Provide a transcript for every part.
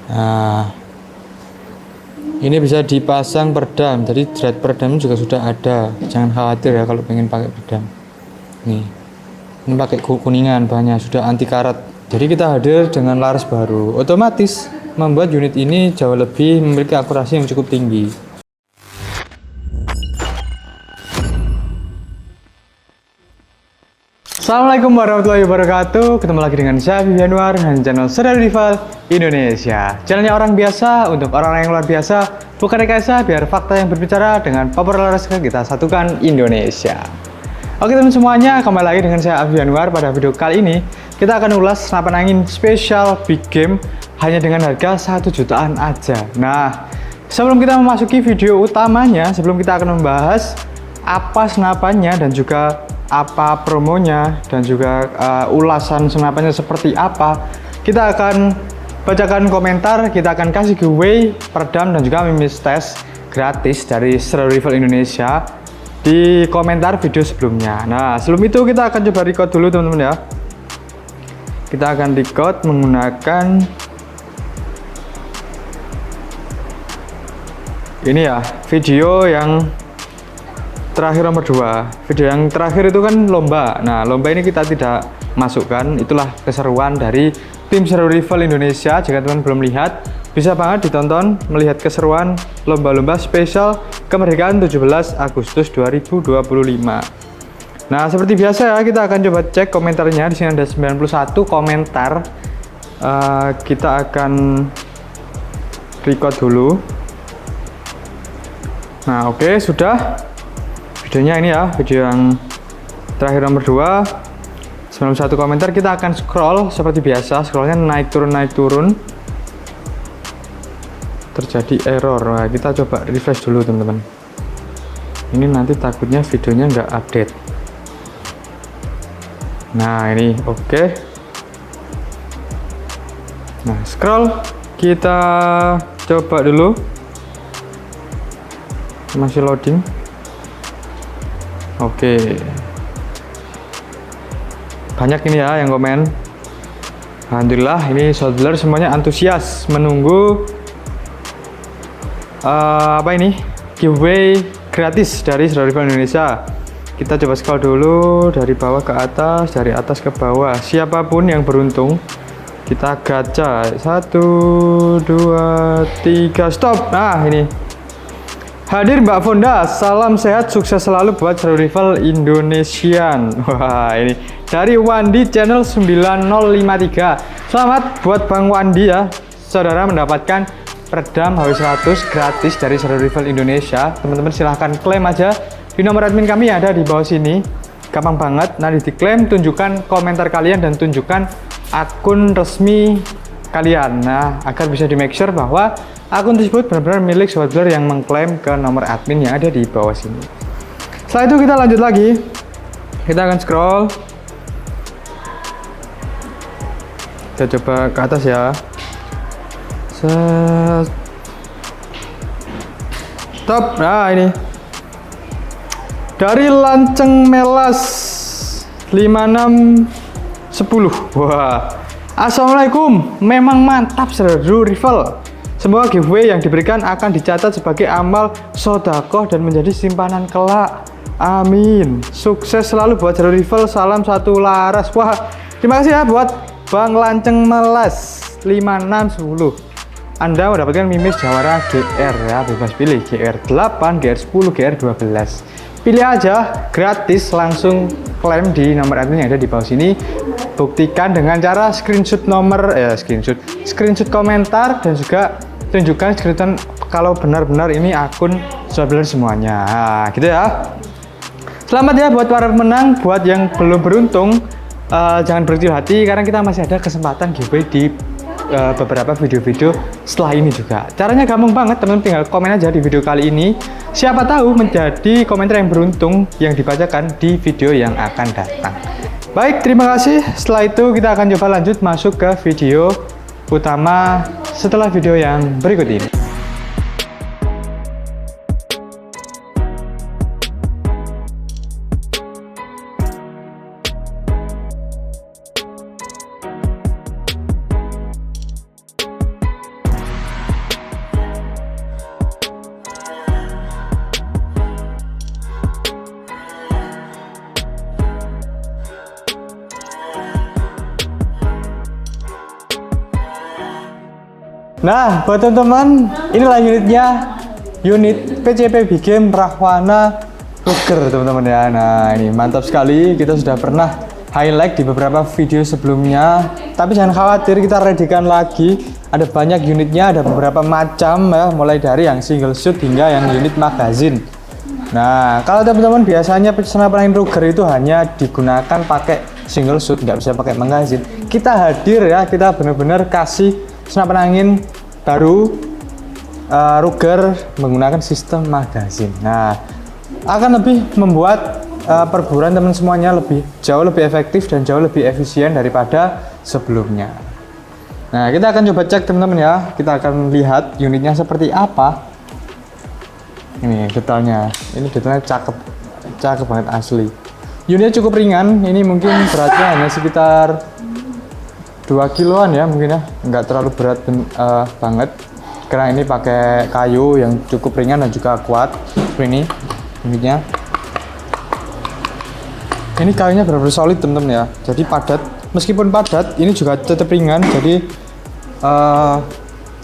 Nah, ini bisa dipasang peredam, jadi thread peredam juga sudah ada. Jangan khawatir ya kalau pengen pakai peredam. Nih, ini pakai kuningan, bahannya sudah anti karat. Jadi kita hadir dengan laras baru, otomatis membuat unit ini jauh lebih memiliki akurasi yang cukup tinggi. Assalamualaikum warahmatullahi wabarakatuh. Ketemu lagi dengan saya Yanuar dengan channel Saudara Rival Indonesia. Channelnya orang biasa untuk orang-orang yang luar biasa, bukan rekayasa, biar fakta yang berbicara dengan popularitas kita satukan Indonesia. Oke teman semuanya, kembali lagi dengan saya Yanuar. Pada video kali ini kita akan ulas senapan angin spesial big game hanya dengan harga 1 jutaan aja. Nah, sebelum kita memasuki video utamanya, sebelum kita akan membahas apa senapannya dan juga apa promonya dan juga ulasan senapannya seperti apa, kita akan bacakan komentar, kita akan kasih giveaway peredam dan juga mimis tes gratis dari Saudara Rival Indonesia di komentar video sebelumnya. Nah, sebelum itu kita akan coba record dulu teman-teman ya. Kita akan record menggunakan ini ya, video yang terakhir nomor 2. Video yang terakhir itu kan lomba. Nah, lomba ini kita tidak masukkan. Itulah keseruan dari tim Saudara Rival Indonesia. Jika teman belum lihat, bisa banget ditonton melihat keseruan lomba-lomba spesial kemerdekaan 17 Agustus 2025. Nah, seperti biasa ya, kita akan coba cek komentarnya. Di sini ada 91 komentar. Kita akan record dulu. Nah, oke, sudah. Videonya ini ya, video yang terakhir nomor 2. 91 komentar, kita akan scroll seperti biasa. Scrollnya naik turun terjadi error. Nah, kita coba refresh dulu teman-teman. Ini nanti takutnya videonya nggak update. Nah, ini oke. Nah, scroll, kita coba dulu. Masih loading. Oke, banyak ini ya yang komen. Alhamdulillah, ini soldier semuanya antusias menunggu apa ini, giveaway gratis dari Saudara Rival Indonesia. Kita coba scroll dulu dari bawah ke atas, dari atas ke bawah. Siapapun yang beruntung, kita gacha. 1, 2, 3, stop. Nah, ini hadir Mbak Fonda, salam sehat, sukses selalu buat Saudara Rival Indonesian. Wah, ini dari Wandi channel 9053. Selamat buat Bang Wandi ya. Saudara mendapatkan peredam HW100 gratis dari Saudara Rival Indonesia. Teman-teman silahkan klaim aja di nomor admin kami yang ada di bawah sini. Gampang banget, nanti diklaim, tunjukkan komentar kalian dan tunjukkan akun resmi kalian. Nah, agar bisa di make sure bahwa akun tersebut benar-benar milik sobat dealer yang mengklaim ke nomor admin yang ada di bawah sini. Setelah itu kita lanjut lagi. Kita akan scroll. Kita coba ke atas ya. Stop. Nah, ini dari Lanceng Melas 5610. Wah, assalamualaikum. Memang mantap Saudara Rival. Semoga giveaway yang diberikan akan dicatat sebagai amal sodakoh dan menjadi simpanan kelak. Amin. Sukses selalu buat Saudara Rival. Salam satu laras. Wah, terima kasih ya buat Bang Lanceng Melas 5610. Anda mendapatkan mimis Jawara GR ya, bebas pilih GR 8, GR 10, GR 12. Pilih aja, gratis, langsung klaim di nomor admin yang ada di bawah sini. Buktikan dengan cara screenshot screenshot komentar dan juga tunjukkan screenshot kalau benar-benar ini akun sobat semuanya. Nah, gitu ya. Selamat ya buat para pemenang. Buat yang belum beruntung, jangan berkecil hati karena kita masih ada kesempatan giveaway di beberapa video-video setelah ini juga. Caranya gampang banget, teman-teman tinggal komen aja di video kali ini. Siapa tahu menjadi komentar yang beruntung yang dibacakan di video yang akan datang. Baik, terima kasih. Setelah itu kita akan coba lanjut masuk ke video utama setelah video yang berikut ini. Nah, buat teman-teman, inilah unitnya, unit PCP Big Game Rahwana Ruger teman-teman ya. Nah, ini mantap sekali, kita sudah pernah highlight di beberapa video sebelumnya, tapi jangan khawatir, kita readykan lagi. Ada banyak unitnya, ada beberapa macam ya, mulai dari yang single shoot hingga yang unit magazine. Nah, kalau teman-teman biasanya senapan angin Ruger itu hanya digunakan pakai single shoot, nggak bisa pakai magazine. Kita hadir ya, kita benar-benar kasih senapan angin baru Ruger menggunakan sistem magazine. Nah, akan lebih membuat perburuan teman semuanya jauh lebih efektif dan jauh lebih efisien daripada sebelumnya. Nah, kita akan coba cek teman-teman ya. Kita akan lihat unitnya seperti apa. Ini detailnya cakep banget asli. Unitnya cukup ringan. Ini mungkin beratnya hanya sekitar 2 kiloan ya mungkin ya, nggak terlalu berat banget karena ini pakai kayu yang cukup ringan dan juga kuat. Seperti ini unitnya. Ini kayunya benar-benar solid teman-teman ya, jadi padat. Meskipun padat, ini juga tetap ringan, jadi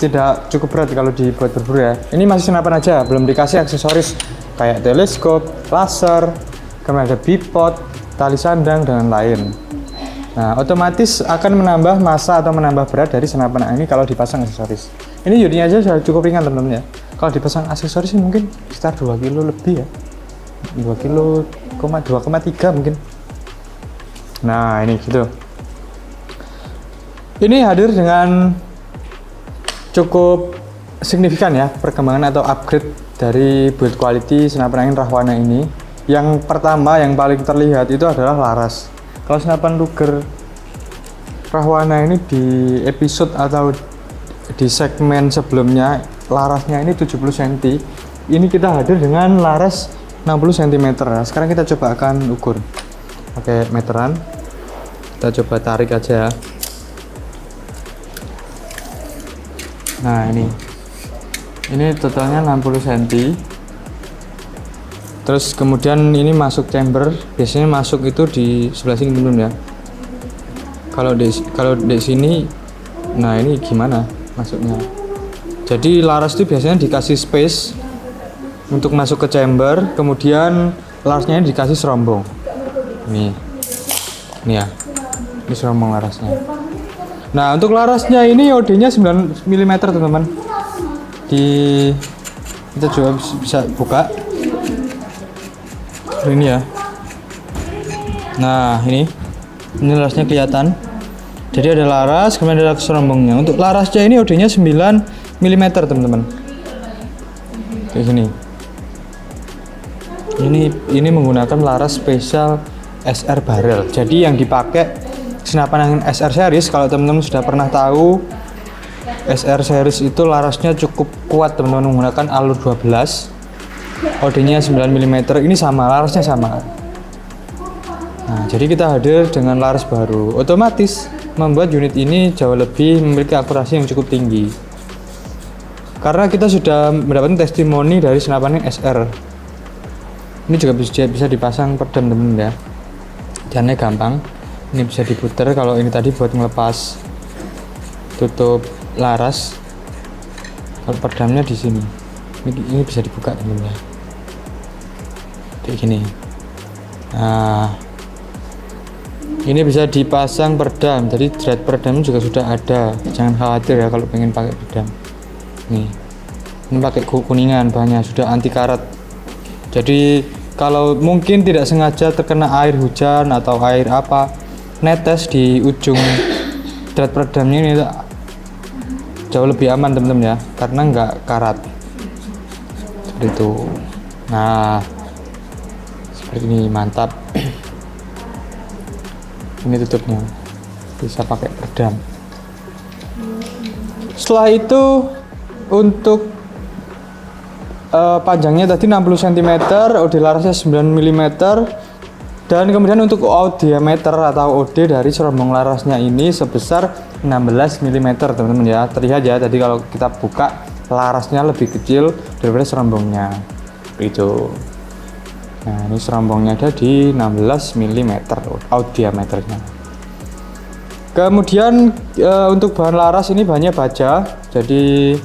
tidak cukup berat kalau dibuat berburu ya. Ini masih senapan aja, belum dikasih aksesoris kayak teleskop, laser, kemudian ada bipod, tali sandang dan lain. Nah, otomatis akan menambah massa atau menambah berat dari senapan ini kalau dipasang aksesoris. Ini unitnya aja sudah cukup ringan teman-teman ya. Kalau dipasang aksesoris mungkin sekitar 2 kilo lebih ya. 2 kilo, 2,3 mungkin. Nah, ini gitu. Ini hadir dengan cukup signifikan ya perkembangan atau upgrade dari build quality senapan angin Rahwana ini. Yang pertama yang paling terlihat itu adalah laras. Kalau senapan Ruger Rahwana ini di episode atau di segmen sebelumnya larasnya ini 70 cm. Ini kita hadir dengan laras 60 cm. Nah, sekarang kita coba akan ukur pakai meteran. Kita coba tarik aja. Nah, ini totalnya 60 cm. Terus kemudian ini masuk chamber, biasanya masuk itu di sebelah sini teman-teman ya. Kalau di sini, nah ini gimana masuknya? Jadi laras itu biasanya dikasih space untuk masuk ke chamber, kemudian larasnya ini dikasih serombong. Ini ya, ini serombong larasnya. Nah, untuk larasnya ini OD-nya 9 mm teman-teman. Kita coba bisa buka. Ini ya. Nah, ini larasnya kelihatan. Jadi ada laras, kemudian ada serombongnya. Untuk larasnya ini OD-nya 9 mm teman-teman. Kayak gini. Ini menggunakan laras spesial SR barrel. Jadi yang dipakai senapan angin SR series, kalau teman-teman sudah pernah tahu, SR series itu larasnya cukup kuat teman-teman, menggunakan alur 12. OD-nya 9 mm, ini sama, larasnya sama. Nah, jadi kita hadir dengan laras baru, otomatis membuat unit ini jauh lebih memiliki akurasi yang cukup tinggi. Karena kita sudah mendapatkan testimoni dari senapan angin SR. Ini juga bisa dipasang peredam teman-teman ya. Caranya gampang. Ini bisa diputar. Kalau ini tadi buat ngelepas tutup laras. Kalau peredamnya di sini. Ini bisa dibuka teman-teman ya. Kayak gini. Nah, ini bisa dipasang peredam. Jadi thread peredam juga sudah ada. Jangan khawatir ya kalau pengen pakai peredam. Nih, ini pakai kuningan bahannya, sudah anti karat. Jadi kalau mungkin tidak sengaja terkena air hujan atau air apa, netes di ujung thread peredamnya ini jauh lebih aman teman-teman ya, karena nggak karat. Seperti itu. Nah, seperti ini, mantap. Ini tutupnya, bisa pakai peredam. Setelah itu untuk panjangnya tadi 60 cm, OD larasnya 9 mm, dan kemudian untuk diameter atau OD dari serombong larasnya ini sebesar 16 mm teman-teman ya. Terlihat ya tadi kalau kita buka larasnya lebih kecil daripada serombongnya itu. Nah, ini serombongnya ada di 16 mm out diameternya. Kemudian untuk bahan laras ini bahannya baja, jadi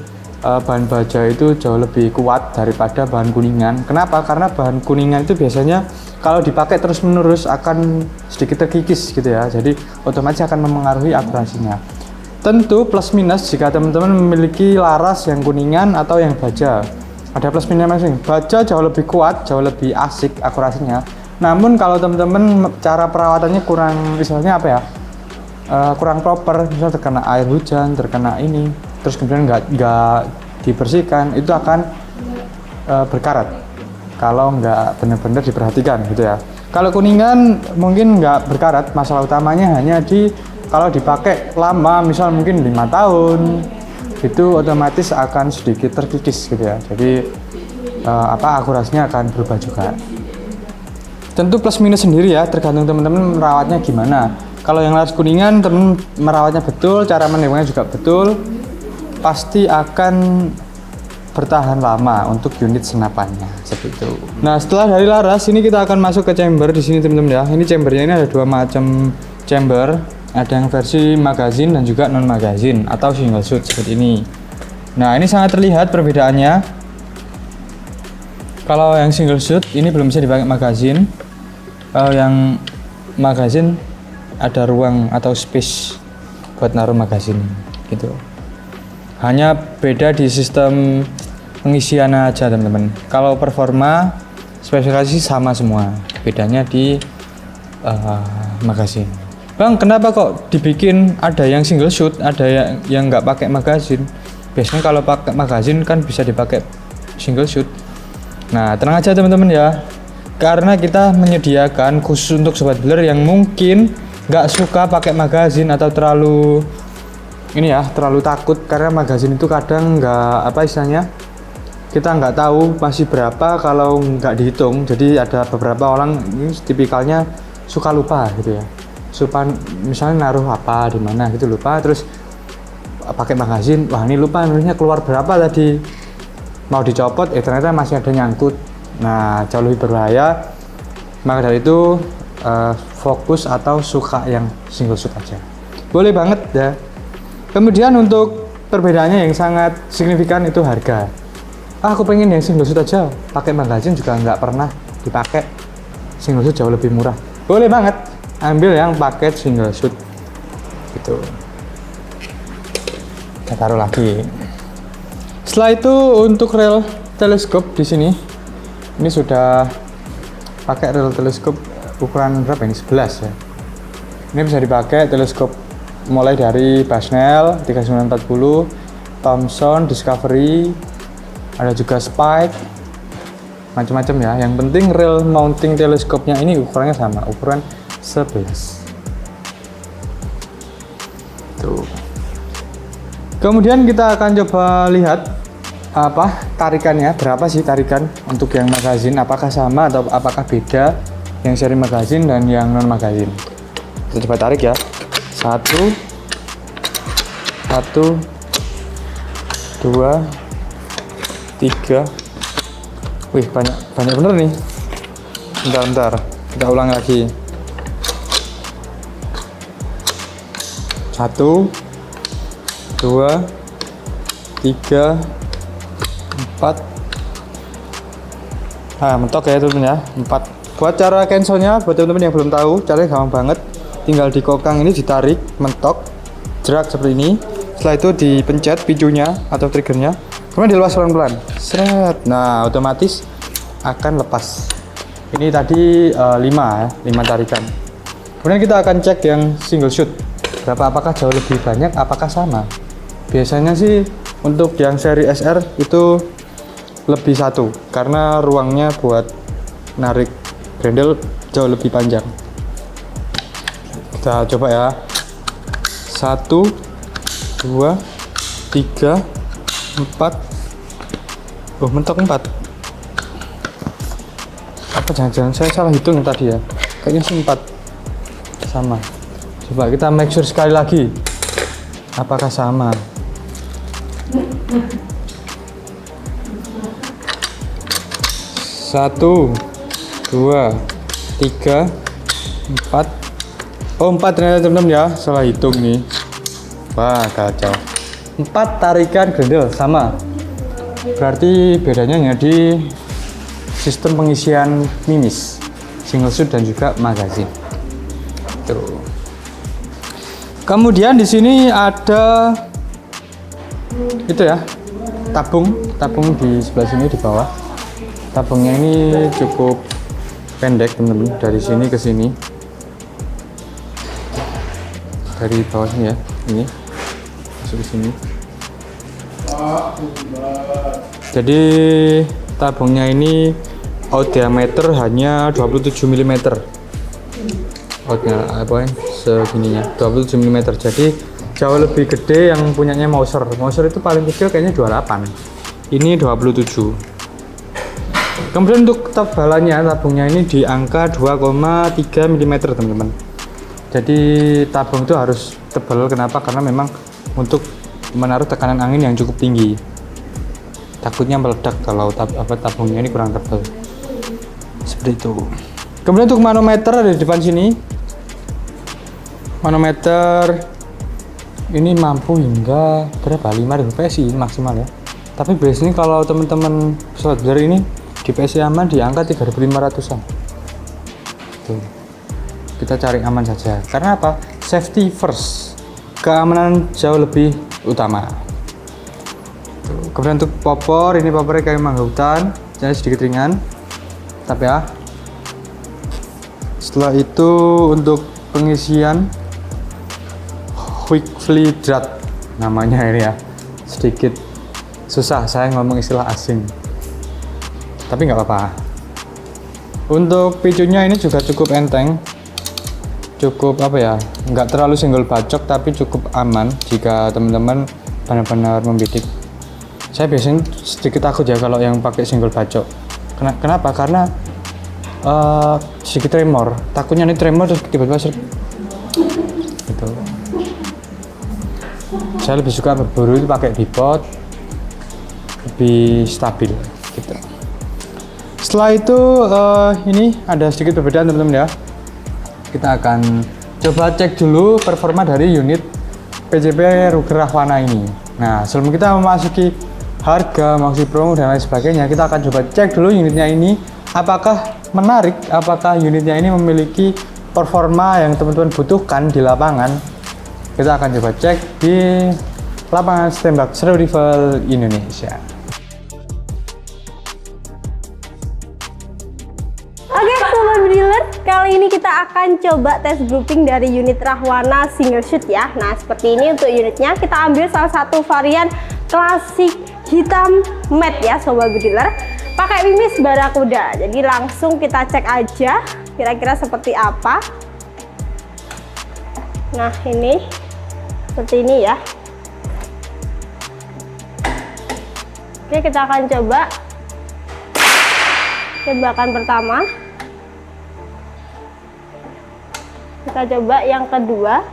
bahan baja itu jauh lebih kuat daripada bahan kuningan. Kenapa? Karena bahan kuningan itu biasanya kalau dipakai terus menerus akan sedikit terkikis gitu ya, jadi otomatis akan mempengaruhi akurasinya. Tentu plus minus jika teman-teman memiliki laras yang kuningan atau yang baja, ada plus minus masing. Baja jauh lebih kuat, jauh lebih asik akurasinya. Namun kalau teman-teman cara perawatannya kurang, misalnya apa ya, kurang proper, misal terkena air hujan, terkena ini, terus kemudian nggak dibersihkan, itu akan berkarat kalau nggak benar-benar diperhatikan gitu ya. Kalau kuningan mungkin nggak berkarat, masalah utamanya hanya di kalau dipakai lama, misal mungkin 5 tahun, itu otomatis akan sedikit terkikis gitu ya. Jadi akurasinya akan berubah juga. Tentu plus minus sendiri ya, tergantung teman-teman merawatnya gimana. Kalau yang laras kuningan, teman merawatnya betul, cara menewangnya juga betul, pasti akan bertahan lama untuk unit senapannya seperti itu. Nah, setelah dari laras, ini kita akan masuk ke chamber di sini teman-teman ya. Ini chambernya ini ada 2 macam chamber, ada yang versi magazine dan juga non magazine atau single shoot seperti ini. Nah, ini sangat terlihat perbedaannya. Kalau yang single shoot ini belum bisa dipakai magazine. Kalau yang magazine ada ruang atau space buat naruh magazine gitu. Hanya beda di sistem pengisian aja teman-teman. Kalau performa spesifikasi sama semua, bedanya di magazine. Bang, kenapa kok dibikin ada yang single shoot, ada yang nggak pakai magazine? Biasanya kalau pakai magazine kan bisa dipakai single shoot. Nah, tenang aja teman-teman ya, karena kita menyediakan khusus untuk sobat builder yang mungkin nggak suka pakai magazine atau terlalu takut, karena magazine itu kadang nggak istilahnya, kita nggak tahu masih berapa kalau nggak dihitung. Jadi ada beberapa orang ini tipikalnya suka lupa gitu ya, suka misalnya naruh apa di mana gitu lupa, terus pakai magazine, wah ini lupa nulisnya keluar berapa tadi, mau dicopot ternyata masih ada nyangkut. Nah, jauh lebih berbahaya. Maka dari itu fokus atau suka yang single shoot aja, boleh banget ya. Kemudian untuk perbedaannya yang sangat signifikan itu harga. Aku pengen yang single shoot aja, pakai magazine juga nggak pernah dipakai, single shoot jauh lebih murah, boleh banget ambil yang paket single shoot gitu. Kita taruh lagi. Setelah itu untuk rel teleskop di sini, ini sudah pakai rel teleskop ukuran berapa ini? 11 ya. Ini bisa dipakai teleskop mulai dari Basnel 3940, Thomson, Discovery, ada juga Spike, macam-macam ya. Yang penting rel mounting teleskopnya ini ukurannya sama, ukuran 11. Tuh. Kemudian kita akan coba lihat tarikannya, berapa sih tarikan untuk yang magazine, apakah sama atau apakah beda yang seri magazine dan yang non magazine. Kita coba tarik ya. Satu, 2, 3. Wih, banyak bener nih. Bentar, kita ulang lagi. 1, 2, 3, 4. Mentok ya teman-teman ya, 4. Buat cara cancelnya, buat teman-teman yang belum tahu, caranya gampang banget. Tinggal di kokang ini ditarik, mentok, jerak seperti ini. Setelah itu dipencet picunya atau triggernya, kemudian dilepas pelan-pelan. Seret. Nah, otomatis akan lepas. Ini tadi 5 tarikan. Kemudian kita akan cek yang single shoot. Apakah jauh lebih banyak, apakah sama? Biasanya sih untuk yang seri SR itu lebih 1, karena ruangnya buat narik grendel jauh lebih panjang. Kita coba ya. 1, 2, 3, 4. Oh, mentok 4. Apa jangan-jangan saya salah hitung tadi ya? Kayaknya sih 4. Sama. Coba kita make sure sekali lagi. Apakah sama? 1, 2, 3, 4, Oh 4 ternyata teman-teman ya, salah hitung nih. Wah kacau. 4 tarikan grendel sama. Berarti bedanya hanya di sistem pengisian mimis, single shoot dan juga magazine. Tuh. Kemudian di sini ada itu ya, tabung di sebelah sini di bawah. Tabungnya ini cukup pendek teman-teman, dari sini ke sini. Dari bawah sini ya, ini masuk ke sini. Jadi tabungnya ini out diameter hanya 27 mm. Outnya apa ya? Segininya 27 mm. Jadi jauh lebih gede yang punyanya Mouser. Mouser itu paling kecil kayaknya 28. Ini 27. Kemudian untuk tebalannya tabungnya ini di angka 2,3 mm teman-teman. Jadi tabung itu harus tebal. Kenapa? Karena memang untuk menaruh tekanan angin yang cukup tinggi. Takutnya meledak kalau tabungnya ini kurang tebal. Seperti itu. Kemudian untuk manometer ada di depan sini. Manometer ini mampu hingga berapa? 5000 PSI maksimal ya. Tapi biasanya kalau teman-teman pesawat besar ini di PSI aman di angka 3500-an. Tuh. Kita cari aman saja. Karena apa? Safety first. Keamanan jauh lebih utama. Tuh. Kemudian untuk popor, ini popornya kayu mangga hutan, jadi sedikit ringan. Tapi ya. Setelah itu untuk pengisian Quickly Drat namanya ini ya. Sedikit susah saya ngomong istilah asing. Tapi nggak apa-apa. Untuk picunya ini juga cukup enteng. Cukup apa ya, nggak terlalu single bacok tapi cukup aman jika teman-teman benar-benar membidik. Saya biasanya sedikit takut ya kalau yang pakai single bacok. Kenapa? Karena sedikit tremor. Takutnya ini tremor terus tiba-tiba gitu. Saya lebih suka berburu itu pakai bipod, lebih stabil gitu. Setelah itu ini ada sedikit perbedaan teman-teman ya. Kita akan coba cek dulu performa dari unit PCP Ruger Rahwana ini. Nah, sebelum kita memasuki harga, maksud promo dan lain sebagainya, kita akan coba cek dulu unitnya ini apakah menarik, apakah unitnya ini memiliki performa yang teman-teman butuhkan di lapangan. Kita akan coba cek di lapangan tembak Seru Rival Indonesia. Kali ini kita akan coba tes grouping dari unit Rahwana single shoot ya. Nah seperti ini untuk unitnya, kita ambil salah satu varian klasik hitam matte ya sobat bediler, pakai mimis barakuda. Jadi langsung kita cek aja kira-kira seperti apa. Nah ini seperti ini ya. Oke, kita akan coba tembakan pertama. Kita coba yang kedua.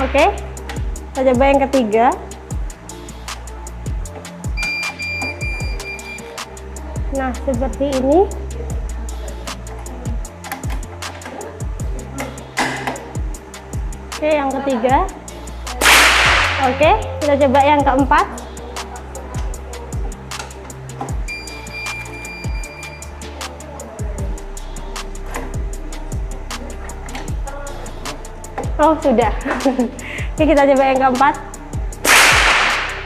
Oke, kita coba yang ketiga. Nah, seperti ini. Oke, yang ketiga. Oke, kita coba yang keempat. Oh sudah. Oke, kita coba yang keempat.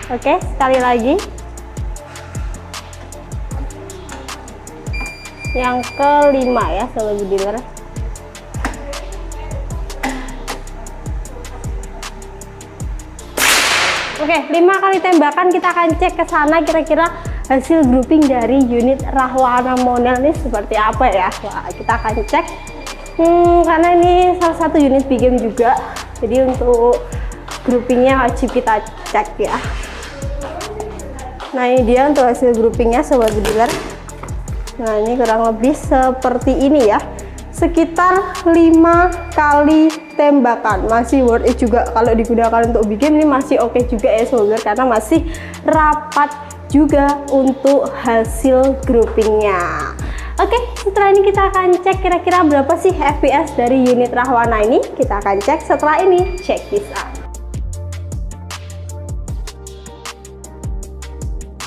Oke, sekali lagi. Yang kelima ya sobat bediler. Oke, 5 kali tembakan kita akan cek ke sana kira-kira hasil grouping dari unit Rahwana Monel ini seperti apa ya. Wah, kita akan cek. Karena ini salah satu unit big game juga, jadi untuk groupingnya wajib kita cek ya. Nah ini dia untuk hasil groupingnya sobat bediler. Nah ini kurang lebih seperti ini ya, sekitar 5 kali tembakan, masih worth it juga kalau digunakan untuk big game. Ini masih oke juga ya sobat, karena masih rapat juga untuk hasil groupingnya. Oke, setelah ini kita akan cek kira-kira berapa sih FPS dari unit Rahwana ini. Kita akan cek setelah ini. Check this out.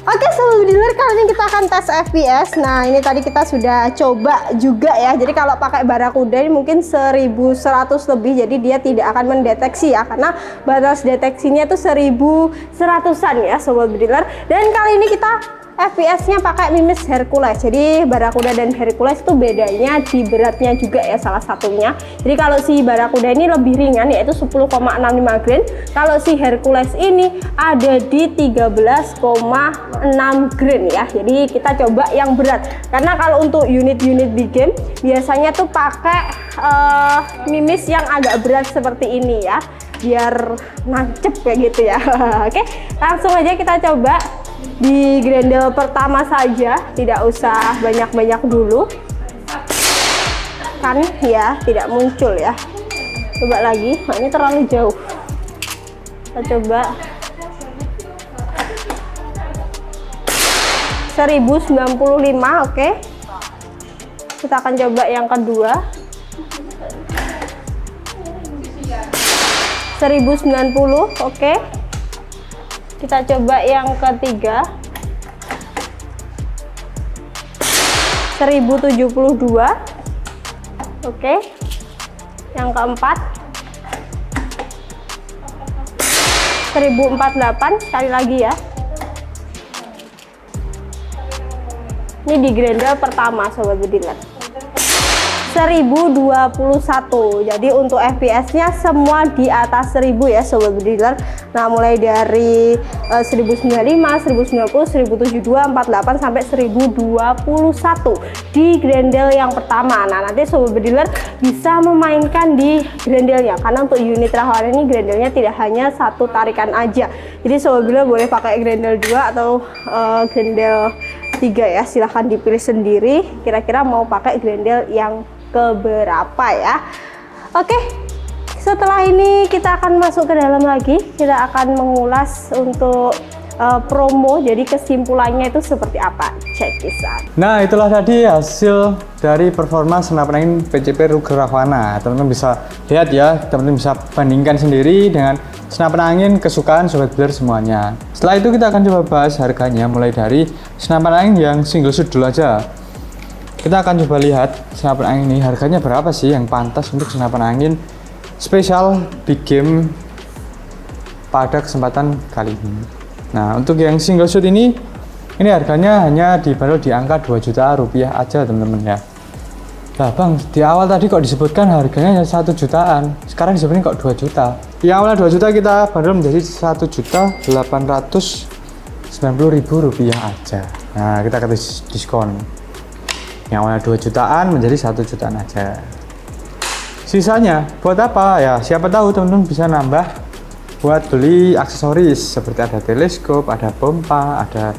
Oke, Sobat Bediler, kali ini kita akan tes FPS. Nah, ini tadi kita sudah coba juga ya. Jadi kalau pakai Barakuda ini mungkin 1100 lebih, jadi dia tidak akan mendeteksi ya, karena batas deteksinya itu 1100-an ya, Sobat Bediler. Dan kali ini kita FPS-nya pakai Mimis Hercules. Jadi Barakuda dan Hercules itu bedanya di beratnya juga ya, salah satunya. Jadi kalau si Barakuda ini lebih ringan, yaitu 10,65 gram. Kalau si Hercules ini ada di 13,6 gram ya. Jadi kita coba yang berat. Karena kalau untuk unit-unit big game biasanya tuh pakai Mimis yang agak berat seperti ini ya, biar nancep kayak gitu ya. Oke, langsung aja kita coba. Di grendel pertama saja, tidak usah banyak-banyak dulu, kan ya tidak muncul ya. Coba lagi, nah ini terlalu jauh. Kita coba 1095, oke. Kita akan coba yang kedua 1090, oke. Kita coba yang ketiga 1072, oke. Yang keempat 1048, sekali lagi ya. Ini di grendel pertama, Sobat Bediler. 1021. Jadi untuk FPS-nya semua di atas 1000 ya, Sobat Bediler. Nah, mulai dari 1095, 1090, 1072, 48 sampai 1021 di grendel yang pertama. Nah, nanti Sobat Bediler bisa memainkan di grendelnya, karena untuk unit Rahwana ini grendelnya tidak hanya satu tarikan aja. Jadi Sobat Bediler boleh pakai grendel 2 atau grendel 3 ya, silahkan dipilih sendiri kira-kira mau pakai grendel yang keberapa ya. Oke, setelah ini kita akan masuk ke dalam lagi. Kita akan mengulas untuk promo, jadi kesimpulannya itu seperti apa. Check this out. Nah, itulah tadi hasil dari performa senapan angin PCP Ruger Rahwana. Teman-teman bisa lihat ya, teman-teman bisa bandingkan sendiri dengan senapan angin kesukaan Sobat Bediler semuanya. Setelah itu kita akan coba bahas harganya, mulai dari senapan angin yang single shoot dulu aja. Kita akan coba lihat senapan angin ini harganya berapa sih yang pantas untuk senapan angin spesial big game pada kesempatan kali ini. Nah, untuk yang single shoot ini harganya hanya dibanderol di angka 2 juta rupiah aja, teman-teman ya. Lah Bang, di awal tadi kok disebutkan harganya hanya 1 jutaan, sekarang disebutkan kok 2 juta. Yang awalnya 2 juta kita bandrol menjadi 1.890.000 rupiah aja. Nah, kita kasih diskon. Yang awalnya 2 jutaan menjadi 1 jutaan aja. Sisanya buat apa ya? Siapa tahu teman-teman bisa nambah buat beli aksesoris seperti ada teleskop, ada pompa, ada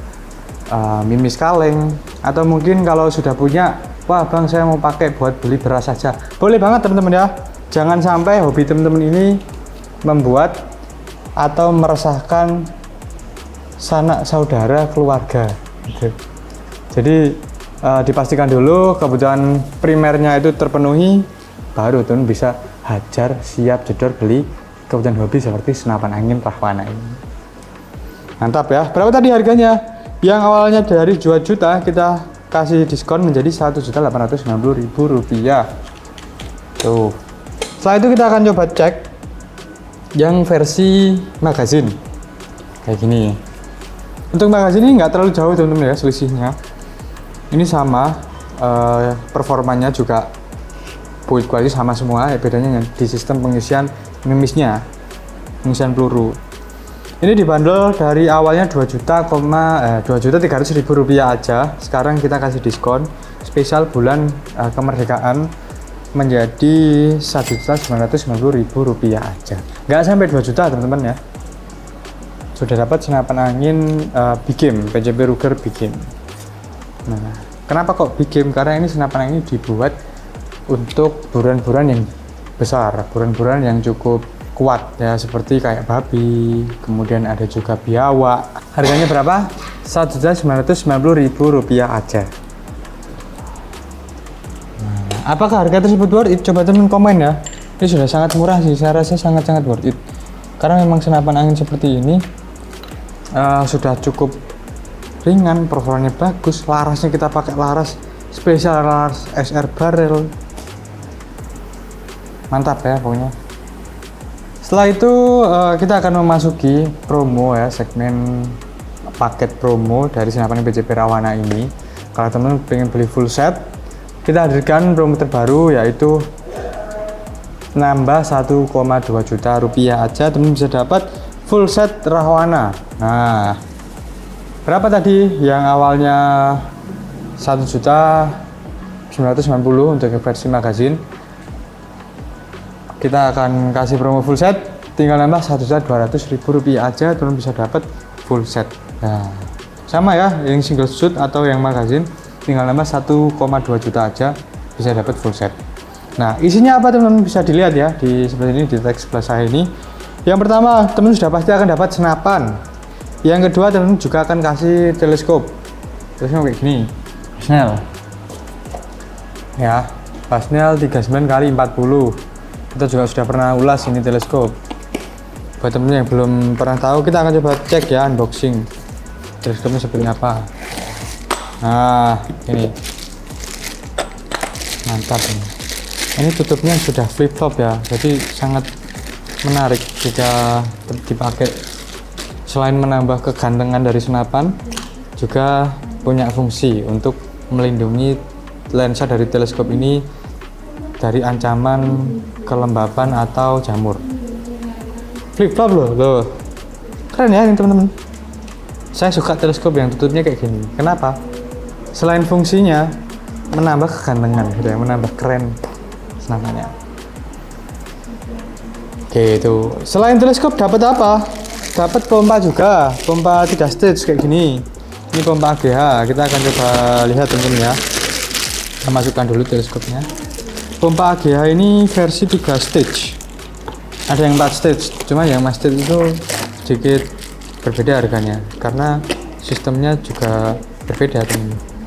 mimis kaleng, atau mungkin kalau sudah punya, wah Bang saya mau pakai buat beli beras saja. Boleh banget teman-teman ya. Jangan sampai hobi teman-teman ini membuat atau meresahkan sanak saudara keluarga gitu. Jadi dipastikan dulu kebutuhan primernya itu terpenuhi, baru teman bisa hajar siap jedor beli kebutuhan hobi seperti senapan angin Rahwana ini. Mantap ya. Berapa tadi harganya? Yang awalnya dari 2 juta kita kasih diskon menjadi 1.890.000 rupiah. Tuh. Setelah itu kita akan coba cek yang versi magazin kayak gini. Untuk magazin ini nggak terlalu jauh teman-teman ya selisihnya. Ini sama, performanya juga build quality sama semua, ya bedanya di sistem pengisian mimisnya, pengisian peluru. Ini dibanderol dari awalnya 2.300.000 rupiah aja. Sekarang kita kasih diskon spesial bulan kemerdekaan menjadi 1.990.000 rupiah aja. Nggak sampai 2 juta teman-teman ya. Sudah dapat senapan angin big game, PCP Ruger big game. Nah, kenapa kok big game? Karena ini senapan angin dibuat untuk buruan-buruan yang besar, buruan-buruan yang cukup kuat ya, seperti kayak babi, kemudian ada juga biawak. Harganya berapa? 1.990.000 rupiah aja. Apakah harga tersebut worth it? Coba teman komen ya. Ini sudah sangat murah sih, saya rasa sangat-sangat worth it. Karena memang senapan angin seperti ini sudah cukup ringan, performanya bagus, larasnya kita pakai laras spesial, laras SR barrel. Mantap ya pokoknya. Setelah itu kita akan memasuki promo ya, segmen paket promo dari senapan PCP Rahwana ini. Kalau teman-teman pengen beli full set, kita hadirkan promo terbaru yaitu nambah 1,2 juta rupiah aja teman bisa dapat full set Rahwana. Nah, berapa tadi? Yang awalnya 1.990.000 untuk versi magazine. Kita akan kasih promo full set, tinggal nambah 1.200.000 rupiah aja teman bisa dapat full set. Nah, sama ya, yang single shoot atau yang magazine tinggal nambah 1,2 juta aja bisa dapat full set. Nah, isinya apa teman-teman bisa dilihat ya di sebelah ini, di teks sebelah saya ini. Yang pertama, teman sudah pasti akan dapat senapan. Yang kedua, teman juga akan kasih teleskop. Teleskop kayak gini. Basnel. Ya, Basnel 39x40. Kita juga sudah pernah ulas ini teleskop. Buat teman-teman yang belum pernah tahu, kita akan coba cek ya unboxing. Teleskopnya seperti apa. Nah, ini. Mantap ini. Ini tutupnya sudah flip top ya, jadi sangat menarik jika dipakai. Selain menambah kegantengan dari senapan, juga punya fungsi untuk melindungi lensa dari teleskop ini dari ancaman kelembapan atau jamur. Flip top loh, keren ya ini teman-teman. Saya suka teleskop yang tutupnya kayak gini. Kenapa? Selain fungsinya menambah kegantengan, gitu ya, menambah keren namanya. Oke, itu. Selain teleskop dapat apa? Dapat pompa juga, pompa 3 stage kayak gini. Ini pompa AGH. Kita akan coba lihat teman-teman ya. Kita masukkan dulu teleskopnya. Pompa AGH ini versi 3 stage. Ada yang 4 stage, cuma yang 4 stage itu sedikit berbeda harganya karena sistemnya juga berbeda teman-teman.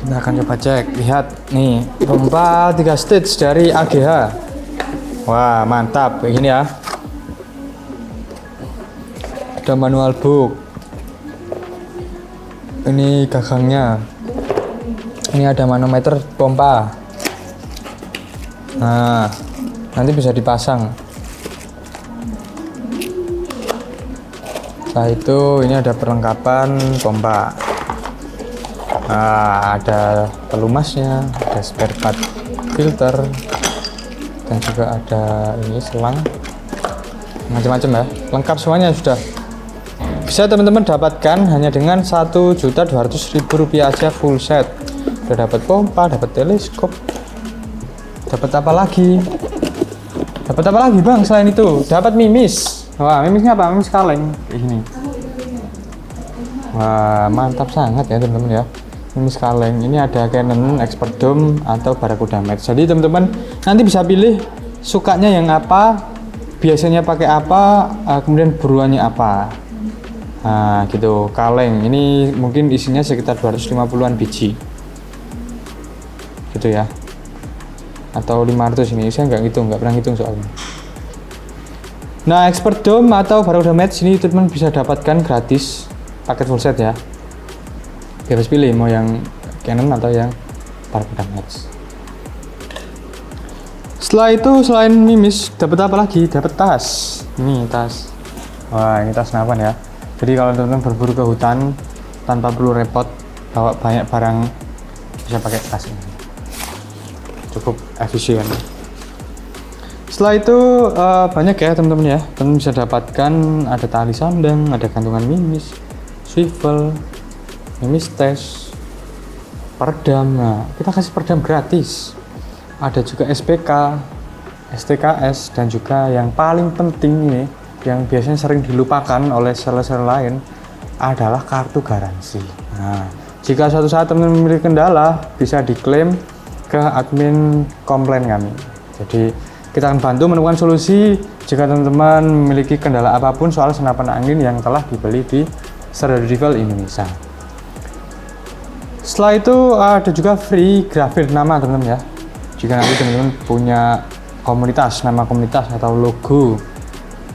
Kita akan coba cek, lihat nih pompa 3 stage dari AGH. Wah, mantap kayak gini ya. Ada manual book. Ini gagangnya. Ini ada manometer pompa. Nah, nanti bisa dipasang. Setelah itu ini ada perlengkapan pompa. Nah, ada pelumasnya, ada spare part filter, dan juga ada ini selang, macam-macam ya, lengkap semuanya sudah. Bisa teman-teman dapatkan hanya dengan 1.200.000 rupiah aja full set. Sudah dapat pompa, dapat teleskop, dapat apa lagi? Dapat apa lagi bang selain itu? Dapat mimis. Wah, mimisnya apa? Mimis kaleng kayak gini. Wah, mantap sangat ya teman-teman ya. Mimis kaleng. Ini ada Canon Expert Dome atau Barracuda Max. Jadi teman-teman nanti bisa pilih sukanya yang apa, biasanya pakai apa, kemudian buruannya apa. Nah, gitu. Kaleng. Ini mungkin isinya sekitar 250-an biji. Gitu ya. Atau 500 ini. Saya nggak pernah ngitung soalnya. Nah, Expert Dome atau Barracuda Max ini teman-teman bisa dapatkan gratis paket full set ya. Bebas pilih mau yang Canon atau yang Barracuda Max. Setelah itu selain mimis dapat apa lagi? Dapat tas. Ini tas. Wah, ini tas senapan ya. Jadi kalau teman-teman berburu ke hutan tanpa perlu repot bawa banyak barang, bisa pakai tas ini. Cukup efisien. Setelah itu banyak ya teman-teman ya. Teman bisa dapatkan ada tali sandang, ada gantungan mimis, swivel, mimis tes, peredam. Nah, kita kasih peredam gratis. Ada juga SPK, STKS, dan juga yang paling penting ini yang biasanya sering dilupakan oleh seller-seller lain adalah kartu garansi. Nah, jika suatu saat teman-teman memiliki kendala, bisa diklaim ke admin komplain kami. Jadi kita akan bantu menemukan solusi jika teman-teman memiliki kendala apapun soal senapan angin yang telah dibeli di Serada Rival Indonesia. Setelah itu ada juga free grafir nama teman-teman ya. Jika nanti teman-teman punya komunitas, nama komunitas atau logo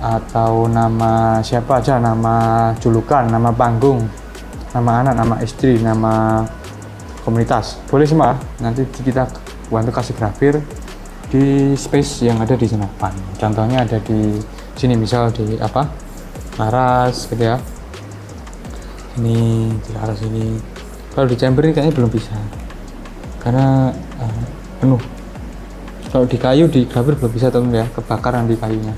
atau nama siapa aja, nama julukan, nama panggung, nama anak, nama istri, nama komunitas, boleh semua. Nanti kita bantu kasih grafir di space yang ada di senapan. Contohnya ada di sini, misal di apa, laras gitu ya, ini di laras ini. Kalau di chamber ini kayaknya belum bisa karena penuh. Kalau di kayu, di grafir belum bisa teman-teman ya, kebakaran di kayunya.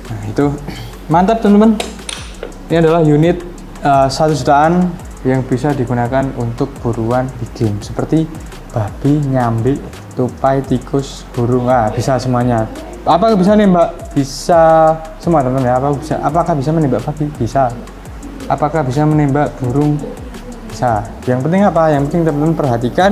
Nah itu mantap teman-teman. Ini adalah unit 1 jutaan yang bisa digunakan untuk buruan di game seperti babi, nyambi, tupai, tikus, burung, bisa semuanya. Apakah bisa nembak? Bisa semua teman-teman ya. Apakah bisa menembak babi? Bisa. Apakah bisa menembak burung? Bisa. Yang penting apa? Yang penting teman-teman perhatikan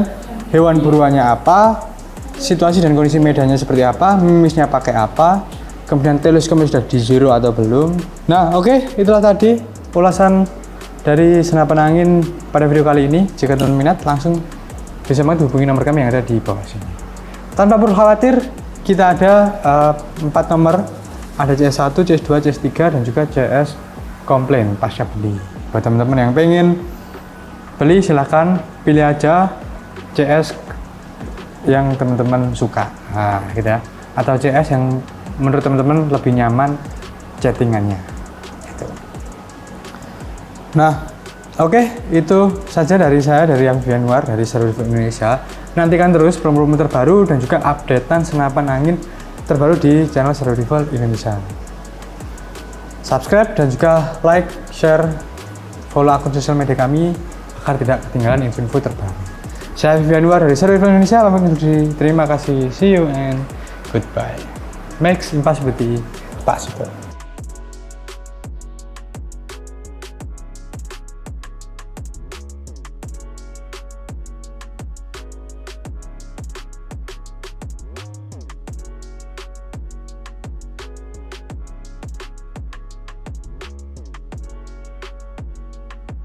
hewan buruannya apa, situasi dan kondisi medannya seperti apa, mimisnya pakai apa, kemudian teleskopnya sudah di zero atau belum. Nah oke, itulah tadi ulasan dari senapan angin pada video kali ini. Jika teman minat, langsung bisa banget hubungi nomor kami yang ada di bawah sini. Tanpa perlu khawatir, kita ada 4 nomor, ada CS1, CS2, CS3 dan juga CS komplain pasca beli. Buat teman-teman yang pengen beli silahkan pilih aja CS yang teman-teman suka, gitu ya, atau CS yang menurut teman-teman lebih nyaman chattingannya gitu. Nah oke, itu saja dari saya, dari Amfi Anwar dari Seru Rifle Indonesia. Nantikan terus promo-promo terbaru dan juga updatean senapan angin terbaru di channel Seru Rifle Indonesia. Subscribe dan juga like, share, follow akun sosial media kami agar tidak ketinggalan info-info terbaru. Saya Amfi Anwar dari Seru Rifle Indonesia. Terima kasih. See you and goodbye. Makes impossibility possible.